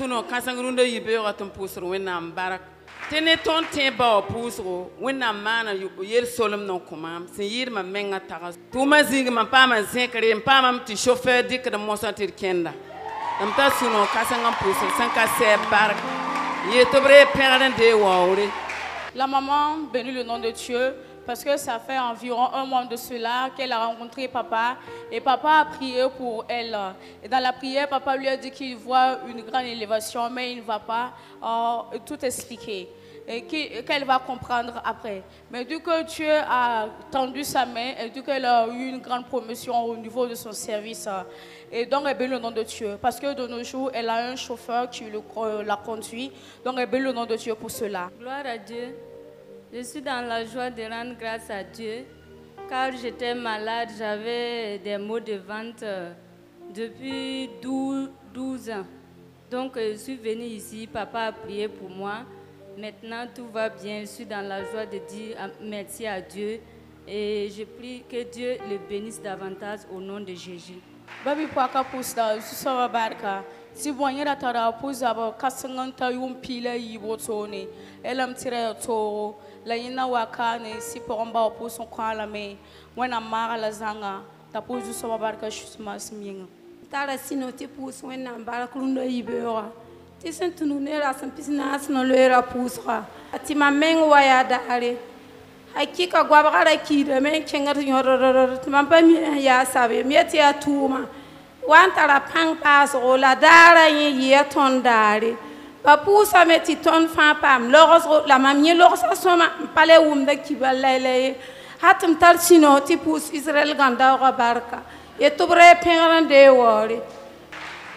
suno kasangrunda yibera tum pusro wenam barak tene ton temba pusro wenam mana yel solom non komam sin yirma menga tagas tuma zing man pa man zekre pa mam ti chauffeur dik de monsantir kenda dam ta suno kasangam pusro san ka se barak yetobre perdant de waure. La maman bénit le nom de Dieu parce que ça fait environ un mois de cela qu'elle a rencontré papa et papa a prié pour elle. Et dans la prière, papa lui a dit qu'il voit une grande élévation, mais il ne va pas tout expliquer et qu'elle va comprendre après. Mais dès que Dieu a tendu sa main et dès qu'elle a eu une grande promotion au niveau de son service, et donc elle bénit le nom de Dieu parce que de nos jours, elle a un chauffeur qui la conduit. Donc elle bénit le nom de Dieu pour cela. Gloire à Dieu. Je suis dans la joie de rendre grâce à Dieu car j'étais malade, j'avais des maux de ventre depuis 12 ans. Donc je suis venue ici, papa a prié pour moi. Maintenant tout va bien, je suis dans la joie de dire merci à Dieu et je prie que Dieu le bénisse davantage au nom de Jésus. Babi paka pusta susaba barka si boanyera tara puza ba kasanganta yum pila yibo tone elam tire to la yina wakane si poromba puson kwala me wana mara la zanga ta puzu susaba barka shusma sminga tara sino ti pus wana barka lundo yibera ti sentunu nera san pisna asno lera pusra ati mameng waya dare hakika gwabara kida men kengar yoror mampa mi ya sabe mi ti atuma wanta la pang pas la dara yi ton dare ba pusa meti ton fa pam logos la mamie logos soma pale wumda kibalele hatum tar sino ti pus Israël ganda barka et tobre pengrande wori.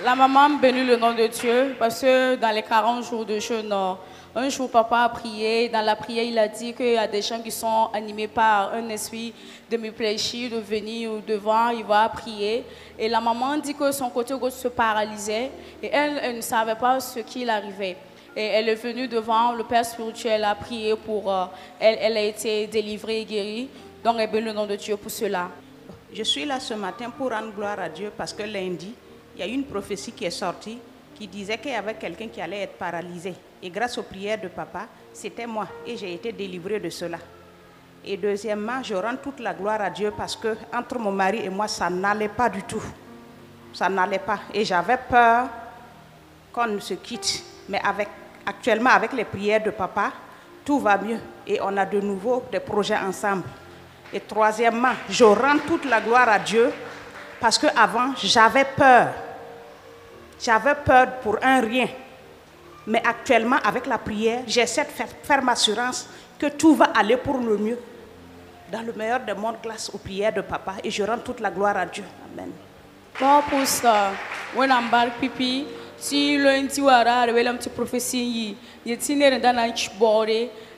La maman bénit le nom de Dieu parce que dans les 40 jours de jeûne, un jour papa a prié. Dans la prière, il a dit qu'il y a des gens qui sont animés par un esprit de me fléchir, de venir devant, il va prier. Et la maman dit que son côté gauche se paralysait et elle ne savait pas ce qui l'arrivait. Et elle est venue devant le Père spirituel, a prié pour elle. Elle a été délivrée et guérie. Donc elle bénit le nom de Dieu pour cela. Je suis là ce matin pour rendre gloire à Dieu parce que lundi, il y a une prophétie qui est sortie qui disait qu'il y avait quelqu'un qui allait être paralysé. Et grâce aux prières de papa, c'était moi et j'ai été délivrée de cela. Et deuxièmement, je rends toute la gloire à Dieu parce que entre mon mari et moi, ça n'allait pas du tout. Ça n'allait pas. Et j'avais peur qu'on se quitte. Mais actuellement, avec les prières de papa, tout va mieux. Et on a de nouveau des projets ensemble. Et troisièmement, je rends toute la gloire à Dieu parce qu'avant, j'avais peur. J'avais peur pour un rien. Mais actuellement, avec la prière, j'essaie de faire assurance que tout va aller pour le mieux. Dans le meilleur des mondes, grâce aux prières de papa. Et je rends toute la gloire à Dieu. Amen. Bon, pour ça, on embarque pipi. Si lundi wara, le petit prophétie, il y a une dans un chibore.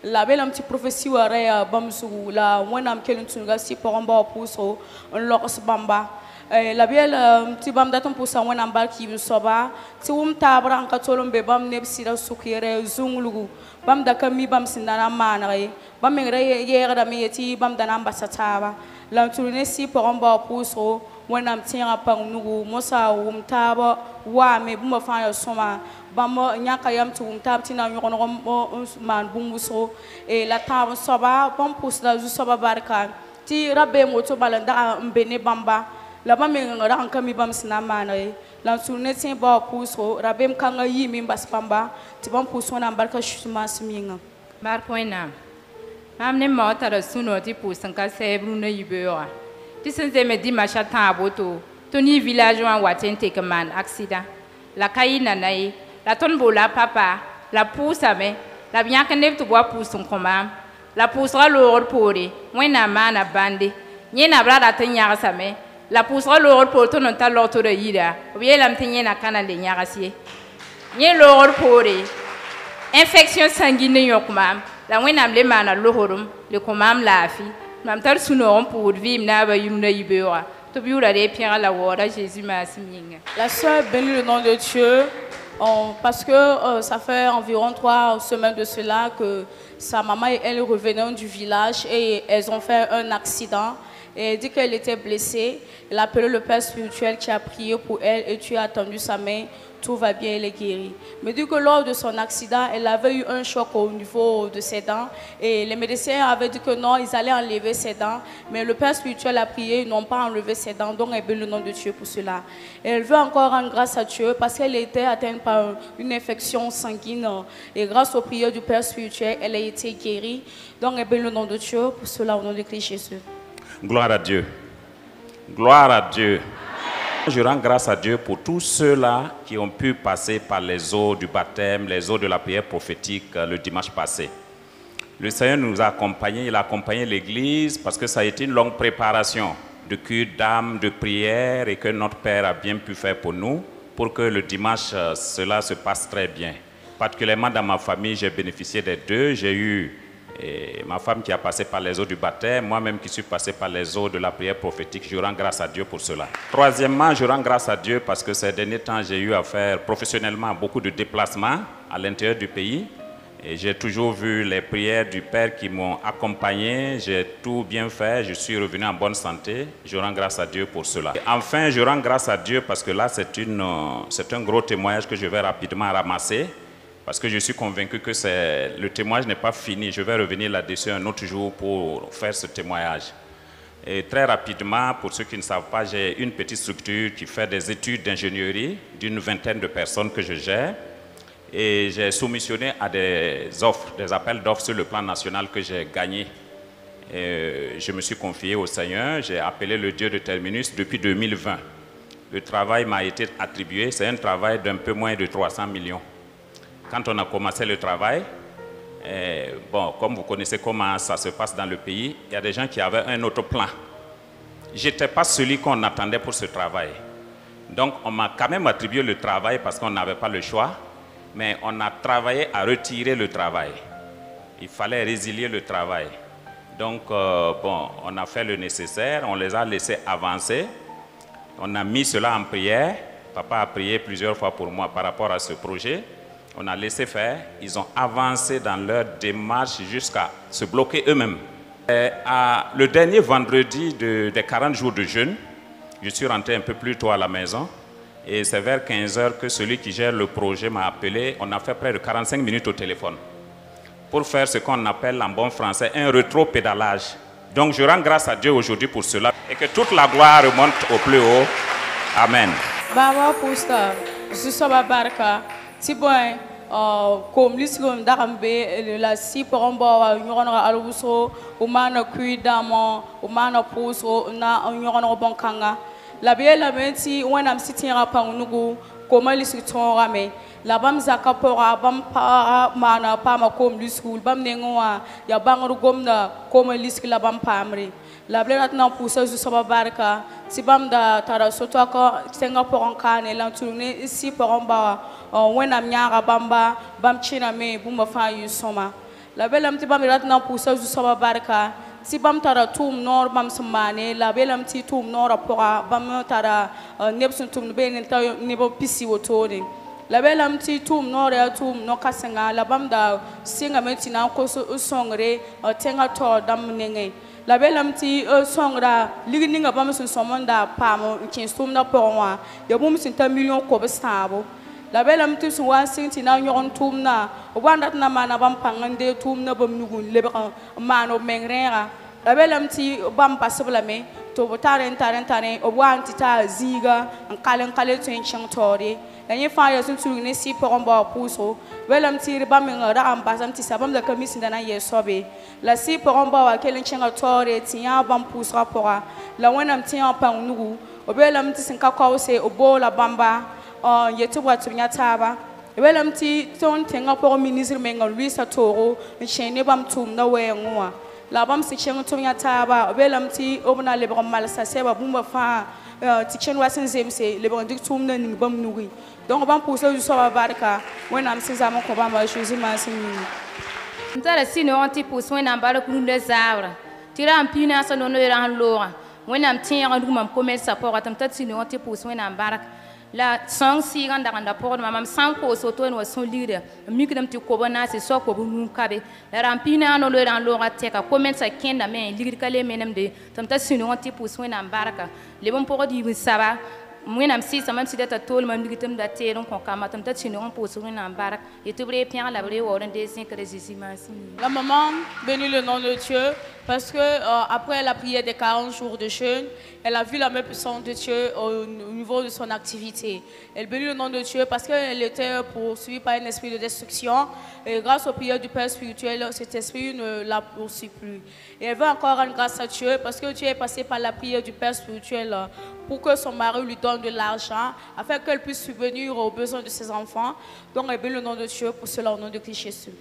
La belle petite prophétie wara, bamsou, la on am kelun tunga si pour un bon pour ça, on l'os bamba. La belle petit bam daton pour ça, on embarque qui veut soba. Si on tabra en katolom be bam nebsira soukire zunglugu. Bam dakami bam sindana manare. Bam mengre hier da mieti bam dana ambasataba. La tourner si pour un bon pour ça. When I'm tearing up on Nugu, Mosa, Taba, Wame, Bumafire Soma, Bama, Yakayam to Tabtina, man, Bumuso, a La Tava Soba, Bompus, la Zusoba Barka, Ti Rabe Motobalanda, Bene Bamba, La Baming Rankami Bamsnamane, Lansunetin Ba Puso, Rabem Kanga Yimim Baspamba, Tibampuson and Barka Shmas Minga. Marpoina. Mamne Mota, the Suno Tipus and Case Bruna Yubera. Tisenze me di machata aboto Tony village wan waten take man accident la kaina nai la tonbola papa la pousse me la bien que ne to bois pousse son commande la poussera l'or pori wena mana bande ni na brada tanya same la poussera l'or pour ton ta l'auto de yida bien la mtenye na kana de nyarasie ni l'or pori infection sanguine yokmam la wena mle mana lohorum le commam la fi Mam tar suno pour vivre na ba yumna yibera to biura de pierre la wora Jésus ma siminga. La sœur bénit le nom de Dieu parce que ça fait environ 3 semaines de cela que sa maman et elle revenaient du village et elles ont fait un accident Et dit qu'elle était blessée, elle a appelé le père spirituel qui a prié pour elle et tu as tendu sa main, tout va bien, elle est guérie. Mais dit que lors de son accident, elle avait eu un choc au niveau de ses dents et les médecins avaient dit que non, ils allaient enlever ses dents, mais le père spirituel a prié, ils n'ont pas enlevé ses dents, donc elle bénit le nom de Dieu pour cela. Et elle veut encore rendre grâce à Dieu parce qu'elle était atteinte par une infection sanguine et grâce aux prières du père spirituel, elle a été guérie. Donc elle bénit le nom de Dieu pour cela au nom de Christ Jésus. Gloire à Dieu. Gloire à Dieu. Je rends grâce à Dieu pour tous ceux-là qui ont pu passer par les eaux du baptême, les eaux de la prière prophétique le dimanche passé. Le Seigneur nous a accompagnés, il a accompagné l'Église parce que ça a été une longue préparation de culte d'âme, de prière et que notre Père a bien pu faire pour nous pour que le dimanche, cela se passe très bien. Particulièrement dans ma famille, j'ai bénéficié des deux. J'ai eu ma femme qui a passé par les eaux du baptême, moi-même qui suis passé par les eaux de la prière prophétique. Je rends grâce à Dieu pour cela. Troisièmement, je rends grâce à Dieu parce que ces derniers temps, j'ai eu à faire professionnellement beaucoup de déplacements à l'intérieur du pays. Et j'ai toujours vu les prières du Père qui m'ont accompagné. J'ai tout bien fait. Je suis revenu en bonne santé. Je rends grâce à Dieu pour cela. Et enfin, je rends grâce à Dieu parce que là, c'est un gros témoignage que je vais rapidement ramasser. Parce que je suis convaincu que le témoignage n'est pas fini. Je vais revenir là-dessus un autre jour pour faire ce témoignage. Et très rapidement, pour ceux qui ne savent pas, j'ai une petite structure qui fait des études d'ingénierie d'une vingtaine de personnes que je gère. Et j'ai soumissionné à des offres, des appels d'offres sur le plan national que j'ai gagné. Je me suis confié au Seigneur. J'ai appelé le Dieu de Terminus depuis 2020. Le travail m'a été attribué. C'est un travail d'un peu moins de 300 millions. Quand on a commencé le travail, comme vous connaissez comment ça se passe dans le pays, il y a des gens qui avaient un autre plan. Je n'étais pas celui qu'on attendait pour ce travail. Donc, on m'a quand même attribué le travail parce qu'on n'avait pas le choix, mais on a travaillé à retirer le travail. Il fallait résilier le travail. Donc, on a fait le nécessaire, on les a laissés avancer. On a mis cela en prière. Papa a prié plusieurs fois pour moi par rapport à ce projet. On a laissé faire, ils ont avancé dans leur démarche jusqu'à se bloquer eux-mêmes. Le dernier vendredi des 40 jours de jeûne, je suis rentré un peu plus tôt à la maison et c'est vers 15 h que celui qui gère le projet m'a appelé. On a fait près de 45 minutes au téléphone pour faire ce qu'on appelle en bon français un rétro-pédalage. Donc je rends grâce à Dieu aujourd'hui pour cela et que toute la gloire remonte au plus haut. Amen. Baba Pousta, je suis Baraka. Si bon, comme l'islam d'Arambe, la si pour un bon, on aura alouso, on a cuidamment, on a pousso, on a bon kanga. La belle la menti, on a sitting à Pangunugu, comme l'islam ramé. La bam zakapora, bam para, mana, pama comme l'islam, bam nengoa, ya bango gomna, comme l'islam la bam pamri. La blera na poussa zu soba barka si bam da tara soto ko tenga poron kane lan tulune si poron ba wena mnyara bamba bam china me bumba fa yu soma la belam ti bam rat na poussa zu soba barka si bam tara tum nor bam smane la belam ti tum nor pora bam tara nebsun tum be ne ta nebo pisi wotone la belam ti tum nor ya tum no kasenga la bam da singa meti na ko songre tenga to dam nenge la belam ti songra ligninga bam sun somonda pam kin stumna porwa ya bum sin ta million ko besabo la belam ti sun wan sin ti na nyon tumna o bandat na mana bam pangande tumna bam nugun lebra mano mengrera la belam ti bam pasbla me to taren o wan ti ta ziga an kalen tun chang tori la yin fa ya sun tulu ne si poron ba puso belam ti bam ngara am basam ti sabam da kamis ndana yesobe la si poron ba wa kelen changa tori ti ya bam puso pora la wanam ti ya pa nugu o belam ti sin ka ko se o bo la bamba yetu wa tunya taba belam ti ton tenga por ministre menga Luisa Toro nchene bam tum na we ngwa la bam si chen tunya taba o belam ti obna le bam mal sa seba bumba fa ti chen wa sin zemse le bam dik tum na ning bam nugi donc bam pousse du soba barka wenam sin zaman ko bam ba choisi ma sin ntara sino anti pousse wenam ba ku le zabra tira ampina sa no ran lora wenam tiens ndu mam commerce sa pora tam tat sino anti pousse wenam barak la song si ganda ganda por mama sam ko so to no so lire mi kidam ti ko bana se so ko bu nun kabe la rampina no le ran lo te ka comment sa kenda men lire kale menem de tam ta sinu ti pus wena baraka le bon por di saba mwena msi sama msi data tol mam digitam da te ron ko kama tam ta sinu on pus wena barak et to bre pian la bre woren de sin que Jésus merci. La maman bénit le nom de Dieu parce que après la prière des 40 jours de jeûne, elle a vu la main puissante de Dieu au niveau de son activité. Elle bénit le nom de Dieu parce qu'elle était poursuivie par un esprit de destruction. Et grâce aux prières du Père spirituel, cet esprit ne la poursuit plus. Et elle veut encore rendre grâce à Dieu parce que Dieu est passé par la prière du Père spirituel pour que son mari lui donne de l'argent afin qu'elle puisse subvenir aux besoins de ses enfants. Donc elle bénit le nom de Dieu pour cela au nom de Christ Jésus.